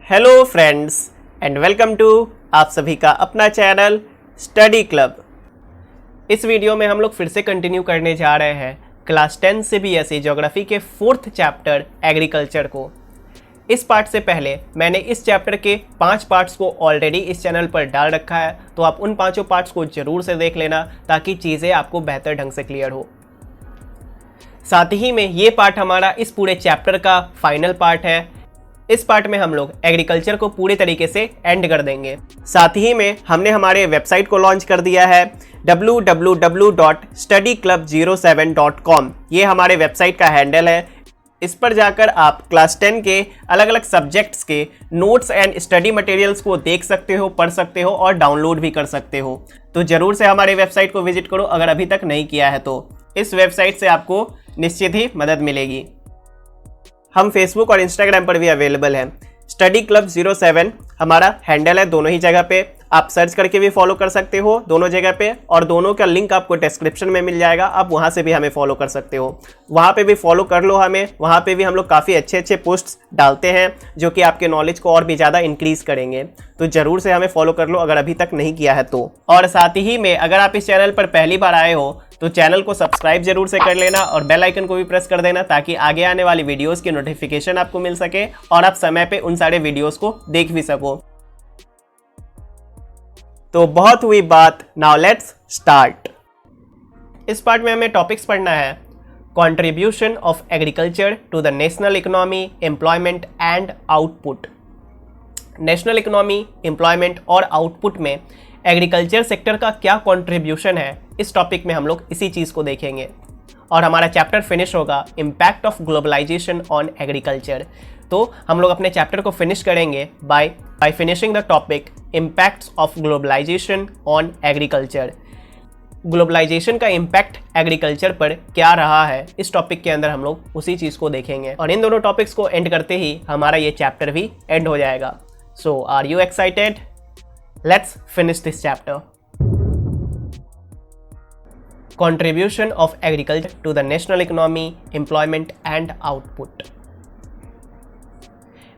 Hello friends and welcome to आप सभी का अपना चैनल स्टडी क्लब। इस वीडियो में हम लोग फिर से कंटिन्यू करने जा रहे हैं क्लास 10 CBSE ज्योग्राफी के 4th चैप्टर एग्रीकल्चर को। इस पार्ट से पहले मैंने इस चैप्टर के 5 पार्ट्स को ऑलरेडी इस चैनल पर डाल रखा है, तो आप उन 5 पार्ट्स को ज़रूर से देख लेना ताकि चीज़ें आपको बेहतर ढंग से क्लियर हो। साथ ही में ये पार्ट हमारा इस पूरे चैप्टर का फाइनल पार्ट है। इस पार्ट में हम लोग एग्रीकल्चर को पूरे तरीके से एंड कर देंगे। साथ ही में हमने हमारे वेबसाइट को लॉन्च कर दिया है www.studyclub07.com। ये हमारे वेबसाइट का हैंडल है। इस पर जाकर आप क्लास 10 के अलग अलग सब्जेक्ट्स के नोट्स एंड स्टडी मटेरियल्स को देख सकते हो, पढ़ सकते हो और डाउनलोड भी कर सकते हो। तो ज़रूर से हमारे वेबसाइट को विजिट करो अगर अभी तक नहीं किया है तो। इस वेबसाइट से आपको निश्चित ही मदद मिलेगी। हम फेसबुक और इंस्टाग्राम पर भी अवेलेबल हैं। स्टडी क्लब 07 हमारा हैंडल है, दोनों ही जगह पे आप सर्च करके भी फॉलो कर सकते हो दोनों जगह पे, और दोनों का लिंक आपको डिस्क्रिप्शन में मिल जाएगा। आप वहाँ से भी हमें फॉलो कर सकते हो, वहाँ पे भी फॉलो कर लो हमें। वहाँ पे भी हम लोग काफ़ी अच्छे पोस्ट्स डालते हैं जो कि आपके नॉलेज को और भी ज़्यादा इंक्रीज़ करेंगे। तो ज़रूर से हमें फॉलो कर लो अगर अभी तक नहीं किया है तो। और साथ ही में अगर आप इस चैनल पर पहली बार आए हो तो चैनल को सब्सक्राइब जरूर से कर लेना और बेल आइकन को भी प्रेस कर देना ताकि आगे आने वाली वीडियोस की नोटिफिकेशन आपको मिल सके और आप समय पे उन सारे वीडियोस को देख भी सको। तो बहुत हुई बात, नाउ लेट्स स्टार्ट। इस पार्ट में हमें टॉपिक्स पढ़ना है contribution of agriculture to the national economy, employment and output. National economy, employment और आउटपुट में एग्रीकल्चर सेक्टर का क्या कंट्रीब्यूशन है, इस टॉपिक में हम लोग इसी चीज़ को देखेंगे। और हमारा चैप्टर फिनिश होगा impact of globalisation on agriculture. तो हम लोग अपने चैप्टर को फिनिश करेंगे by finishing the topic impacts of globalisation on agriculture. Globalisation का इम्पैक्ट एग्रीकल्चर पर क्या रहा है, इस टॉपिक के अंदर हम लोग उसी चीज़ को देखेंगे। और इन दोनों टॉपिक्स को एंड करते ही हमारा ये चैप्टर भी एंड हो जाएगा। So are you excited? Let's finish this chapter. Contribution of agriculture to the national economy, employment and output.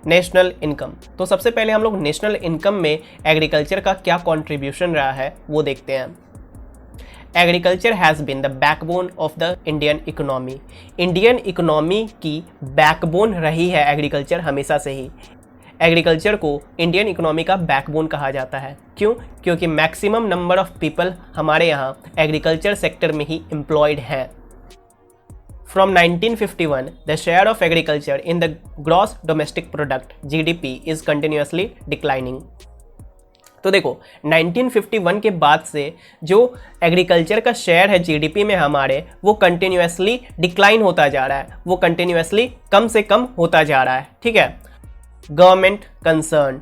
National income. तो सबसे पहले हम लोग नेशनल इनकम में एग्रीकल्चर का क्या कंट्रीब्यूशन रहा है वो देखते हैं। Agriculture has been the backbone of the Indian economy. Indian economy की बैकबोन रही है एग्रीकल्चर हमेशा से ही। एग्रीकल्चर को इंडियन इकोनॉमी का बैकबोन कहा जाता है। क्यों? क्योंकि मैक्सिमम नंबर ऑफ पीपल हमारे यहाँ एग्रीकल्चर सेक्टर में ही एम्प्लॉयड हैं। From 1951 the share of agriculture in the gross domestic product GDP is continuously declining. तो देखो 1951 के बाद से जो एग्रीकल्चर का शेयर है GDP में हमारे, वो कंटिन्यूसली डिक्लाइन होता जा रहा है, वो कंटिन्यूसली कम से कम होता जा रहा है। ठीक है। गवर्नमेंट कंसर्न,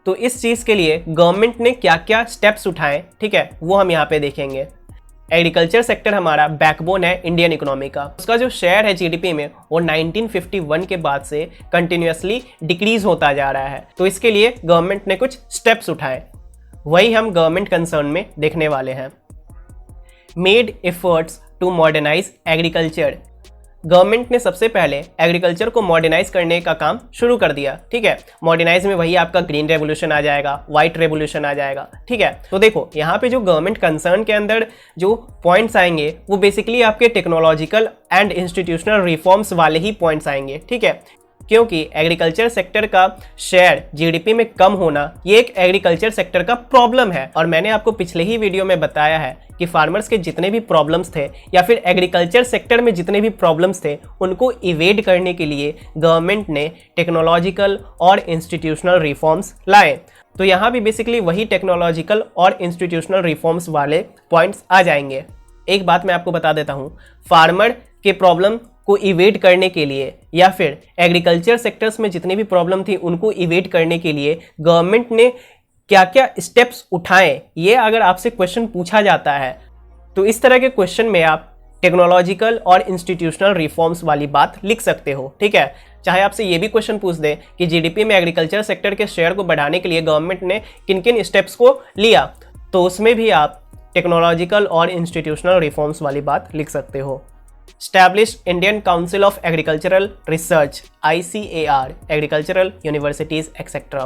तो इस चीज़ के लिए गवर्नमेंट ने क्या क्या स्टेप्स उठाए, ठीक है, वो हम यहाँ पे देखेंगे। एग्रीकल्चर सेक्टर हमारा बैकबोन है इंडियन इकोनॉमी का। उसका जो शेयर है GDP में वो 1951 के बाद से कंटिन्यूसली डिक्रीज होता जा रहा है। तो इसके लिए गवर्नमेंट ने कुछ स्टेप्स उठाए, वही हम गवर्नमेंट कंसर्न में देखने वाले हैं। Made efforts to modernise agriculture. Government ने सबसे पहले एग्रीकल्चर को मॉडर्नाइज करने का काम शुरू कर दिया। ठीक है। मॉडर्नाइज में वही आपका ग्रीन रेवोल्यूशन आ जाएगा, वाइट रेवोल्यूशन आ जाएगा। ठीक है। तो देखो यहाँ पे जो गवर्नमेंट कंसर्न के अंदर जो पॉइंट्स आएंगे वो बेसिकली आपके टेक्नोलॉजिकल एंड इंस्टीट्यूशनल रिफॉर्म्स वाले ही पॉइंट्स आएंगे। ठीक है। क्योंकि एग्रीकल्चर सेक्टर का शेयर GDP में कम होना ये एक एग्रीकल्चर सेक्टर का प्रॉब्लम है। और मैंने आपको पिछले ही वीडियो में बताया है कि फार्मर्स के जितने भी प्रॉब्लम्स थे या फिर एग्रीकल्चर सेक्टर में जितने भी प्रॉब्लम्स थे उनको इवेड करने के लिए गवर्नमेंट ने टेक्नोलॉजिकल और इंस्टीट्यूशनल रिफॉर्म्स लाए। तो यहाँ भी बेसिकली वही टेक्नोलॉजिकल और इंस्टीट्यूशनल रिफॉर्म्स वाले पॉइंट्स आ जाएंगे। एक बात मैं आपको बता देता हूँ, फार्मर के प्रॉब्लम को इवेड करने के लिए या फिर एग्रीकल्चर सेक्टर्स में जितनी भी प्रॉब्लम थी उनको इवेड करने के लिए गवर्नमेंट ने क्या क्या स्टेप्स उठाए, ये अगर आपसे क्वेश्चन पूछा जाता है तो इस तरह के क्वेश्चन में आप टेक्नोलॉजिकल और इंस्टीट्यूशनल रिफॉर्म्स वाली बात लिख सकते हो। ठीक है। चाहे आपसे ये भी क्वेश्चन पूछ दे कि GDP में एग्रीकल्चर सेक्टर के शेयर को बढ़ाने के लिए गवर्नमेंट ने किन किन स्टेप्स को लिया, तो उसमें भी आप टेक्नोलॉजिकल और इंस्टीट्यूशनल रिफॉर्म्स वाली बात लिख सकते हो। established Indian Council of Agricultural Research ICAR, agricultural universities etcetera.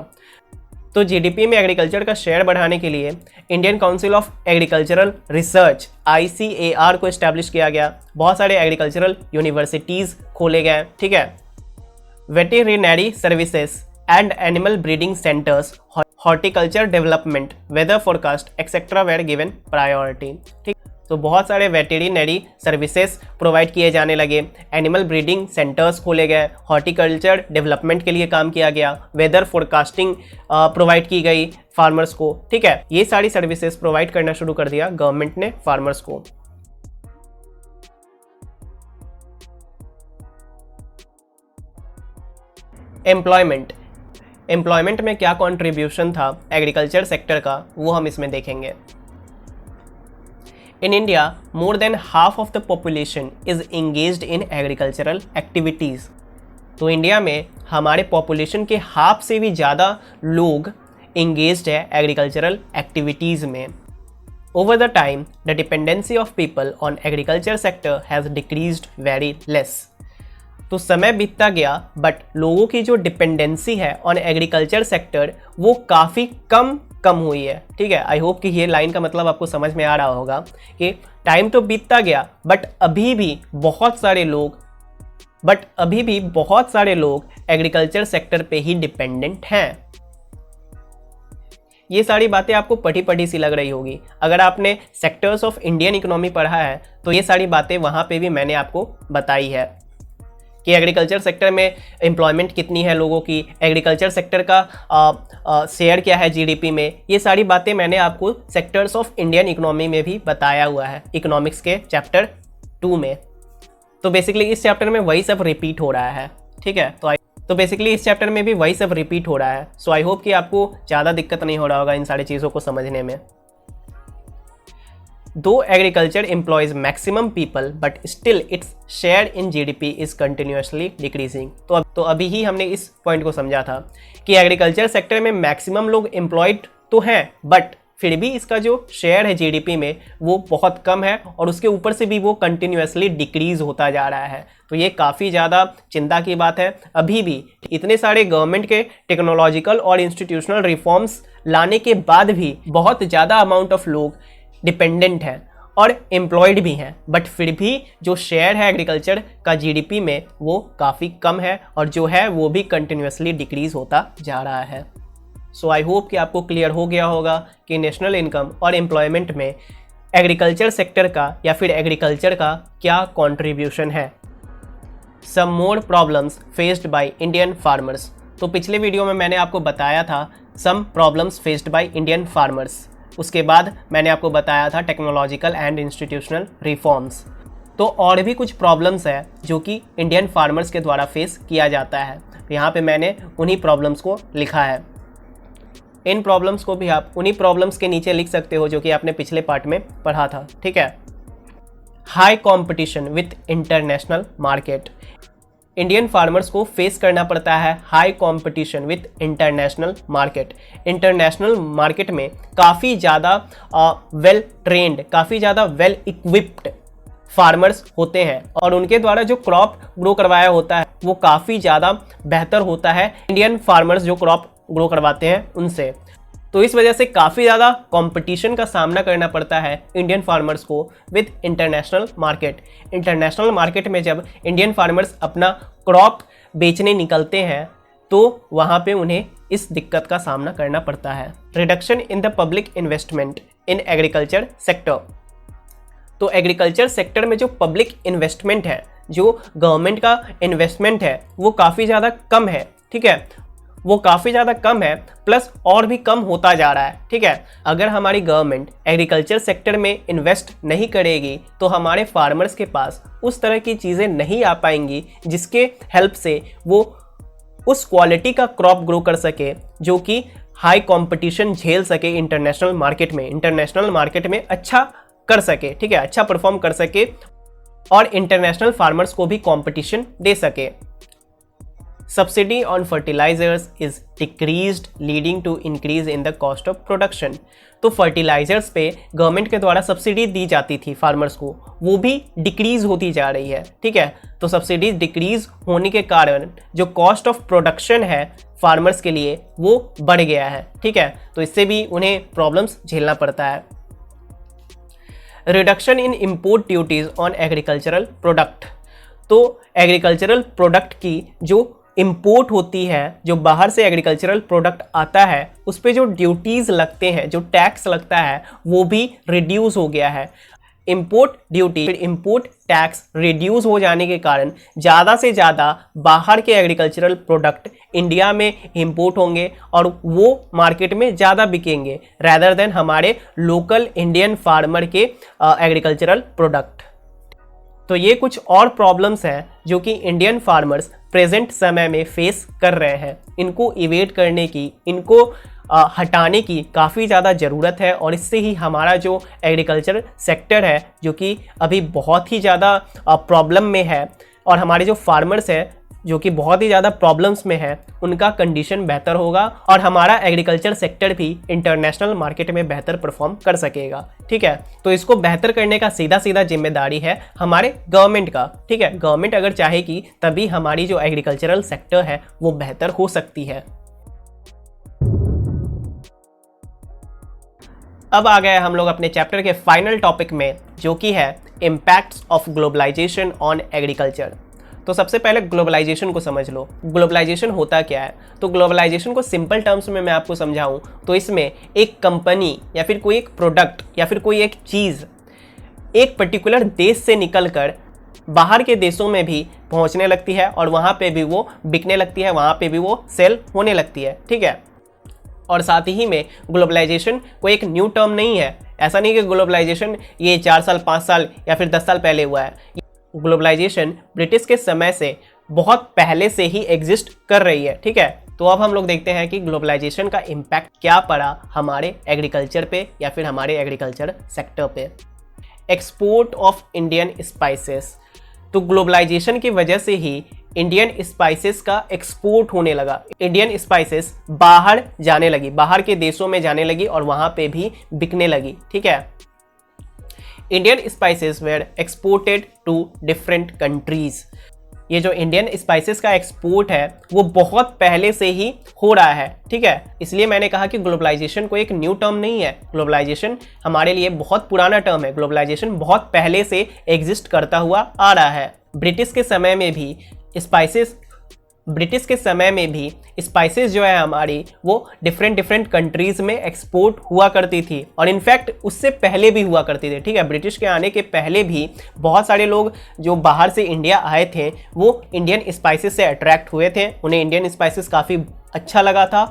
तो जीडीपी में एग्रीकल्चर का शेयर बढ़ाने के लिए Indian council of agricultural research ICAR को एस्टैब्लिश किया गया। बहुत सारे एग्रीकल्चरल यूनिवर्सिटीज़ खोले गए, ठीक है। Veterinary services and animal breeding centres, horticulture development, weather forecast etcetera were given priority, ठीक। तो बहुत सारे वेटेरिनरी सर्विसेज प्रोवाइड किए जाने लगे, एनिमल ब्रीडिंग सेंटर्स खोले गए, हॉर्टिकल्चर डेवलपमेंट के लिए काम किया गया, वेदर फोरकास्टिंग प्रोवाइड की गई फार्मर्स को, ठीक है। ये सारी सर्विसेज प्रोवाइड करना शुरू कर दिया गवर्नमेंट ने फार्मर्स को। एम्प्लॉयमेंट में क्या कंट्रीब्यूशन था एग्रीकल्चर सेक्टर का, वो हम इसमें देखेंगे। In India, more than half of the population is engaged in agricultural activities. तो इंडिया में हमारे पॉपुलेशन के हाफ से भी ज़्यादा लोग engaged है एग्रीकल्चरल एक्टिविटीज़ में। Over the time, the dependency of people on agriculture sector has decreased very less. तो समय बीतता गया बट लोगों की जो डिपेंडेंसी है ऑन एग्रीकल्चर सेक्टर वो काफ़ी कम हुई है, ठीक है। आई होप कि ये लाइन का मतलब आपको समझ में आ रहा होगा कि टाइम तो बीतता गया बट अभी भी बहुत सारे लोग एग्रीकल्चर सेक्टर पे ही डिपेंडेंट हैं। ये सारी बातें आपको पढ़ी सी लग रही होगी। अगर आपने सेक्टर्स ऑफ इंडियन इकोनॉमी पढ़ा है तो ये सारी बातें वहाँ पे भी मैंने आपको बताई है कि एग्रीकल्चर सेक्टर में एम्प्लॉयमेंट कितनी है लोगों की, एग्रीकल्चर सेक्टर का शेयर क्या है जीडीपी में। ये सारी बातें मैंने आपको सेक्टर्स ऑफ इंडियन इकोनॉमी में भी बताया हुआ है, इकोनॉमिक्स के चैप्टर 2 में। तो बेसिकली इस चैप्टर में वही सब रिपीट हो रहा है, ठीक है। तो बेसिकली इस चैप्टर में भी वही सब रिपीट हो रहा है। सो आई होप कि आपको ज़्यादा दिक्कत नहीं हो रहा होगा इन सारी चीज़ों को समझने में। Though agriculture employs maximum people, but still its share in GDP is continuously decreasing. तो अभी ही हमने इस पॉइंट को समझा था कि एग्रीकल्चर सेक्टर में मैक्सिमम लोग एम्प्लॉयड तो हैं बट फिर भी इसका जो शेयर है जीडीपी में वो बहुत कम है और उसके ऊपर से भी वो कंटिन्यूसली डिक्रीज होता जा रहा है। तो ये काफ़ी ज़्यादा चिंता की बात है। अभी भी इतने सारे गवर्नमेंट के टेक्नोलॉजिकल और इंस्टीट्यूशनल रिफॉर्म्स लाने के बाद भी बहुत ज़्यादा अमाउंट ऑफ लोग डिपेंडेंट हैं और एम्प्लॉयड भी हैं बट फिर भी जो शेयर है एग्रीकल्चर का जीडीपी में वो काफ़ी कम है और जो है वो भी कंटिन्यूसली डिक्रीज होता जा रहा है। सो आई होप कि आपको क्लियर हो गया होगा कि नेशनल इनकम और एम्प्लॉयमेंट में एग्रीकल्चर सेक्टर का या फिर एग्रीकल्चर का क्या कंट्रीब्यूशन है। Some more problems faced by Indian farmers. तो पिछले वीडियो में मैंने आपको बताया था some problems faced by Indian farmers, उसके बाद मैंने आपको बताया था टेक्नोलॉजिकल एंड इंस्टीट्यूशनल रिफॉर्म्स। तो और भी कुछ प्रॉब्लम्स है जो कि इंडियन फार्मर्स के द्वारा फेस किया जाता है। यहाँ पे मैंने उन्हीं प्रॉब्लम्स को लिखा है। इन प्रॉब्लम्स को भी आप उन्हीं प्रॉब्लम्स के नीचे लिख सकते हो जो कि आपने पिछले पार्ट में पढ़ा था, ठीक है। High competition with international market. Indian farmers को फेस करना पड़ता है high competition with international market. International market में काफ़ी ज़्यादा वेल ट्रेंड, काफ़ी ज़्यादा वेल इक्विप्ड फार्मर्स होते हैं और उनके द्वारा जो क्रॉप ग्रो करवाया होता है वो काफ़ी ज़्यादा बेहतर होता है इंडियन फार्मर्स जो क्रॉप ग्रो करवाते हैं उनसे। तो इस वजह से काफ़ी ज़्यादा कंपटीशन का सामना करना पड़ता है इंडियन फार्मर्स को with international market. International market में जब इंडियन फार्मर्स अपना क्रॉप बेचने निकलते हैं तो वहाँ पे उन्हें इस दिक्कत का सामना करना पड़ता है। Reduction in the public investment in agriculture sector. तो एग्रीकल्चर सेक्टर में जो पब्लिक इन्वेस्टमेंट है, जो गवर्नमेंट का इन्वेस्टमेंट है वो काफ़ी ज़्यादा कम है, ठीक है। वो काफ़ी ज़्यादा कम है प्लस और भी कम होता जा रहा है, ठीक है। अगर हमारी गवर्नमेंट एग्रीकल्चर सेक्टर में इन्वेस्ट नहीं करेगी तो हमारे फार्मर्स के पास उस तरह की चीज़ें नहीं आ पाएंगी जिसके हेल्प से वो उस क्वालिटी का क्रॉप ग्रो कर सके जो कि हाई कंपटीशन झेल सके इंटरनेशनल मार्केट में, इंटरनेशनल मार्केट में अच्छा कर सके, ठीक है, अच्छा परफॉर्म कर सके और इंटरनेशनल फार्मर्स को भी कंपटीशन दे सके। Subsidy on fertilizers is decreased leading to increase in the cost of production. तो फर्टिलाइजर्स पे गवर्नमेंट के द्वारा सब्सिडी दी जाती थी फार्मर्स को, वो भी डिक्रीज होती जा रही है, ठीक है। तो सब्सिडी डिक्रीज होने के कारण जो कॉस्ट ऑफ प्रोडक्शन है फार्मर्स के लिए वो बढ़ गया है, ठीक है। तो इससे भी उन्हें प्रॉब्लम्स झेलना पड़ता है। Reduction in import duties on agricultural product, तो एग्रीकल्चरल प्रोडक्ट की जो इंपोर्ट होती है, जो बाहर से एग्रीकल्चरल प्रोडक्ट आता है, उस पे जो ड्यूटीज़ लगते हैं, जो टैक्स लगता है, वो भी रिड्यूस हो गया है। Import duty, import tax reduce हो जाने के कारण ज़्यादा से ज़्यादा बाहर के एग्रीकल्चरल प्रोडक्ट इंडिया में इंपोर्ट होंगे और वो मार्केट में ज़्यादा बिकेंगे रैदर देन हमारे लोकल इंडियन फार्मर के एग्रीकल्चरल प्रोडक्ट। तो ये कुछ और प्रॉब्लम्स हैं जो कि इंडियन फार्मर्स प्रेजेंट समय में फेस कर रहे हैं। इनको इवेट करने की, इनको हटाने की काफ़ी ज़्यादा ज़रूरत है और इससे ही हमारा जो एग्रीकल्चर सेक्टर है जो कि अभी बहुत ही ज़्यादा प्रॉब्लम में है और हमारे जो फार्मर्स हैं जो कि बहुत ही ज़्यादा प्रॉब्लम्स में है, उनका कंडीशन बेहतर होगा और हमारा एग्रीकल्चर सेक्टर भी इंटरनेशनल मार्केट में बेहतर परफॉर्म कर सकेगा, ठीक है। तो इसको बेहतर करने का सीधा सीधा जिम्मेदारी है हमारे गवर्नमेंट का, ठीक है। गवर्नमेंट अगर चाहेगी तभी हमारी जो एग्रीकल्चरल सेक्टर है वो बेहतर हो सकती है। अब आ गए हम लोग अपने चैप्टर के फाइनल टॉपिक में जो कि है impacts of globalisation on agriculture. तो सबसे पहले ग्लोबलाइजेशन को समझ लो। ग्लोबलाइजेशन होता क्या है? तो ग्लोबलाइजेशन को सिंपल टर्म्स में मैं आपको समझाऊं तो इसमें एक कंपनी या फिर कोई एक प्रोडक्ट या फिर कोई एक चीज़ एक पर्टिकुलर देश से निकलकर बाहर के देशों में भी पहुंचने लगती है और वहाँ पे भी वो बिकने लगती है, वहाँ पे भी वो सेल होने लगती है, ठीक है। और साथ ही में ग्लोबलाइजेशन कोई एक न्यू टर्म नहीं है। ऐसा नहीं कि ग्लोबलाइजेशन ये 4 साल 5 साल या फिर 10 साल पहले हुआ है। ग्लोबलाइजेशन ब्रिटिश के समय से बहुत पहले से ही एग्जिस्ट कर रही है, ठीक है। तो अब हम लोग देखते हैं कि ग्लोबलाइजेशन का इम्पैक्ट क्या पड़ा हमारे एग्रीकल्चर पे या फिर हमारे एग्रीकल्चर सेक्टर पे। एक्सपोर्ट ऑफ इंडियन स्पाइसेस, तो ग्लोबलाइजेशन की वजह से ही इंडियन स्पाइसेस का एक्सपोर्ट होने लगा। इंडियन स्पाइसेस बाहर जाने लगी, बाहर के देशों में जाने लगी और वहाँ पे भी बिकने लगी, ठीक है। Indian spices were exported to different countries. ये जो इंडियन स्पाइसेस का एक्सपोर्ट है वो बहुत पहले से ही हो रहा है, ठीक है। इसलिए मैंने कहा कि ग्लोबलाइजेशन कोई एक न्यू टर्म नहीं है। ग्लोबलाइजेशन हमारे लिए बहुत पुराना टर्म है। ग्लोबलाइजेशन बहुत पहले से एग्जिस्ट करता हुआ आ रहा है। ब्रिटिश के समय में भी स्पाइसेस जो है हमारी वो डिफरेंट कंट्रीज़ में एक्सपोर्ट हुआ करती थी और इनफैक्ट उससे पहले भी हुआ करती थी, ठीक है। ब्रिटिश के आने के पहले भी बहुत सारे लोग जो बाहर से इंडिया आए थे वो इंडियन स्पाइसेस से अट्रैक्ट हुए थे। उन्हें इंडियन स्पाइसेस काफ़ी अच्छा लगा था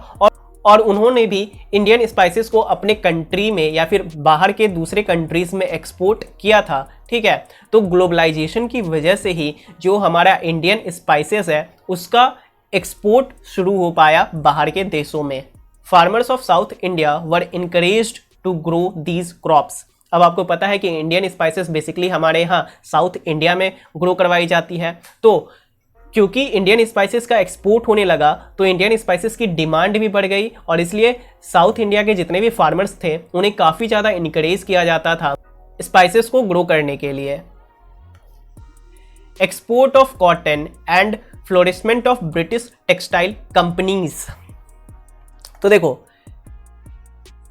और उन्होंने भी इंडियन स्पाइसेस को अपने कंट्री में या फिर बाहर के दूसरे कंट्रीज़ में एक्सपोर्ट किया था, ठीक है। तो ग्लोबलाइजेशन की वजह से ही जो हमारा इंडियन स्पाइसेस है उसका एक्सपोर्ट शुरू हो पाया बाहर के देशों में। Farmers of South India were encouraged to grow these crops. अब आपको पता है कि इंडियन स्पाइसेस बेसिकली हमारे यहाँ साउथ इंडिया में ग्रो करवाई जाती है। तो क्योंकि इंडियन स्पाइसेस का एक्सपोर्ट होने लगा तो इंडियन स्पाइसेस की डिमांड भी बढ़ गई और इसलिए साउथ इंडिया के जितने भी फार्मर्स थे उन्हें काफ़ी ज़्यादा इनकरेज किया जाता था स्पाइसेस को ग्रो करने के लिए। Export of cotton and flourishment of British textile companies. तो देखो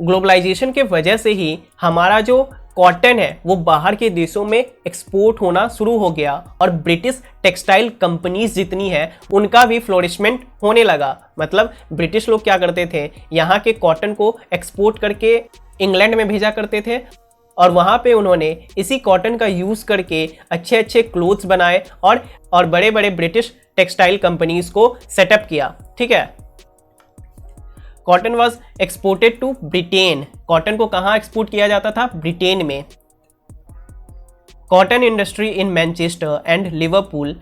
ग्लोबलाइजेशन के वजह से ही हमारा जो कॉटन है वो बाहर के देशों में एक्सपोर्ट होना शुरू हो गया और ब्रिटिश टेक्सटाइल कंपनीज जितनी है उनका भी फ्लोरिशमेंट होने लगा। मतलब ब्रिटिश लोग क्या करते थे, यहाँ के कॉटन को एक्सपोर्ट करके इंग्लैंड में भेजा करते थे और वहाँ पे उन्होंने इसी कॉटन का यूज़ करके अच्छे अच्छे क्लोथ्स बनाए और बड़े बड़े ब्रिटिश टेक्सटाइल कंपनीज को सेटअप किया, ठीक है। Cotton was exported to Britain. Cotton को कहाँ एक्सपोर्ट किया जाता था? ब्रिटेन में। Cotton industry in Manchester and Liverpool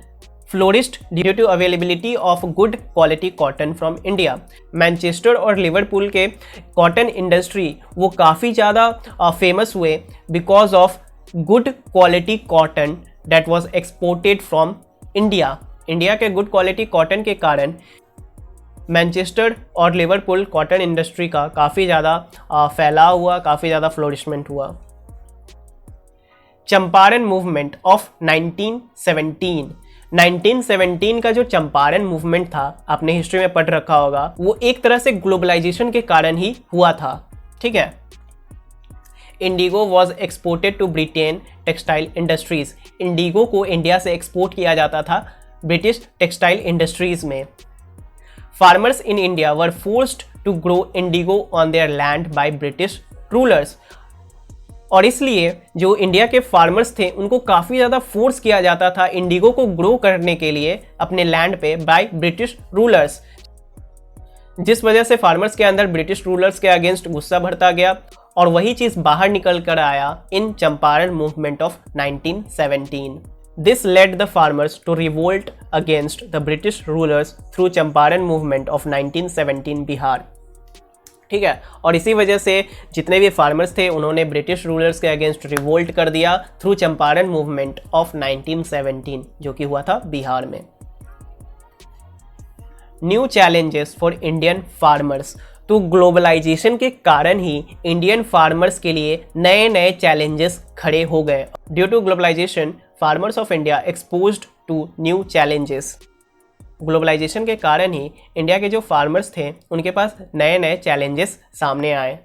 flourished due to availability of good quality cotton from India. Manchester और लिवरपूल के कॉटन इंडस्ट्री वो काफ़ी ज़्यादा फेमस हुए because of good quality cotton that was exported from India. India के good quality cotton के कारण Manchester और लिवरपूल कॉटन इंडस्ट्री का काफ़ी ज़्यादा फैलाव हुआ, काफ़ी ज़्यादा फ्लोरिशमेंट हुआ। चंपारण मूवमेंट ऑफ 1917 का जो चंपारण मूवमेंट था, आपने हिस्ट्री में पढ़ रखा होगा, वो एक तरह से ग्लोबलाइजेशन के कारण ही हुआ था। ठीक है। Indigo was exported to Britain textile industries. Indigo को इंडिया से एक्सपोर्ट किया जाता था ब्रिटिश टेक्सटाइल इंडस्ट्रीज में। Farmers in India were forced to grow indigo on their land by British rulers. और इसलिए जो इंडिया के फार्मर्स थे उनको काफ़ी ज़्यादा फोर्स किया जाता था इंडिगो को ग्रो करने के लिए अपने लैंड पे बाय ब्रिटिश रूलर्स, जिस वजह से फार्मर्स के अंदर ब्रिटिश रूलर्स के अगेंस्ट गुस्सा भरता गया और वही चीज़ बाहर निकल कर आया in Champaran movement of 1917। This led the farmers to revolt against the British rulers through Champaran movement of 1917 Bihar. ठीक है। और इसी वजह से जितने भी फार्मर्स थे उन्होंने ब्रिटिश रूलर्स के अगेंस्ट रिवोल्ट कर दिया थ्रू चंपारण मूवमेंट ऑफ 1917, जो कि हुआ था बिहार में। New challenges for Indian farmers. तो ग्लोबलाइजेशन के कारण ही इंडियन फार्मर्स के लिए नए नए चैलेंजेस खड़े हो गए। Due to globalisation farmers of India exposed to new challenges. Globalisation के कारण ही इंडिया के जो फार्मर्स थे उनके पास नए नए चैलेंजेस सामने आए।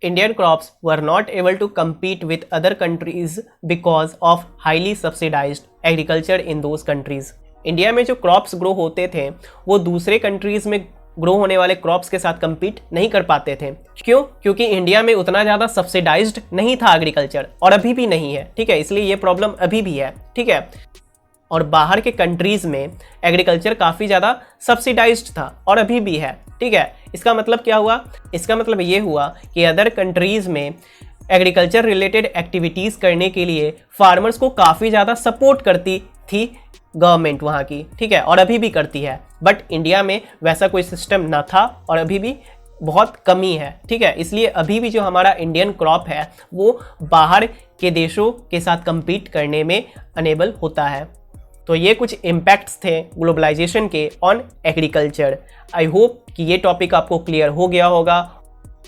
Indian crops were not able to compete with other countries because of highly subsidized agriculture in those countries। India में जो क्रॉप्स ग्रो होते थे वो दूसरे कंट्रीज में ग्रो होने वाले क्रॉप्स के साथ compete नहीं कर पाते थे। क्यों? क्योंकि इंडिया में उतना ज़्यादा सब्सिडाइज्ड नहीं था एग्रीकल्चर, और अभी भी नहीं है। ठीक है। इसलिए ये प्रॉब्लम अभी भी है। ठीक है। और बाहर के कंट्रीज में एग्रीकल्चर काफ़ी ज़्यादा सब्सिडाइज्ड था और अभी भी है। ठीक है। इसका मतलब क्या हुआ? इसका मतलब ये हुआ कि अदर कंट्रीज़ में एग्रीकल्चर रिलेटेड एक्टिविटीज़ करने के लिए फार्मर्स को काफ़ी ज़्यादा सपोर्ट करती थी गवर्नमेंट वहाँ की। ठीक है। और अभी भी करती है, बट इंडिया में वैसा कोई सिस्टम ना था और अभी भी बहुत कमी है। ठीक है। इसलिए अभी भी जो हमारा इंडियन क्रॉप है वो बाहर के देशों के साथ compete करने में अनेबल होता है। तो ये कुछ इम्पैक्ट्स थे ग्लोबलाइजेशन के ऑन एग्रीकल्चर। आई होप कि ये टॉपिक आपको क्लियर हो गया होगा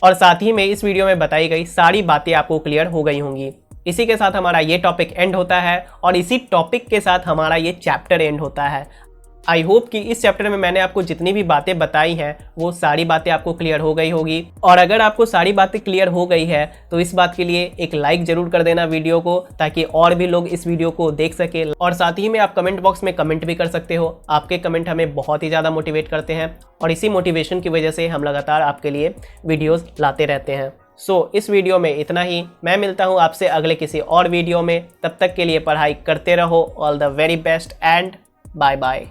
और साथ ही में इस वीडियो में बताई गई सारी बातें आपको क्लियर हो गई होंगी। इसी के साथ हमारा ये टॉपिक एंड होता है और इसी टॉपिक के साथ हमारा ये चैप्टर एंड होता है। आई होप कि इस चैप्टर में मैंने आपको जितनी भी बातें बताई हैं वो सारी बातें आपको क्लियर हो गई होगी। और अगर आपको सारी बातें क्लियर हो गई है तो इस बात के लिए एक लाइक ज़रूर कर देना वीडियो को, ताकि और भी लोग इस वीडियो को देख सके। और साथ ही में आप कमेंट बॉक्स में कमेंट भी कर सकते हो। आपके कमेंट हमें बहुत ही ज़्यादा मोटिवेट करते हैं और इसी मोटिवेशन की वजह से हम लगातार आपके लिए वीडियोज़ लाते रहते हैं। इस वीडियो में इतना ही। मैं मिलता हूँ आपसे अगले किसी और वीडियो में। तब तक के लिए पढ़ाई करते रहो। All the very best and bye bye.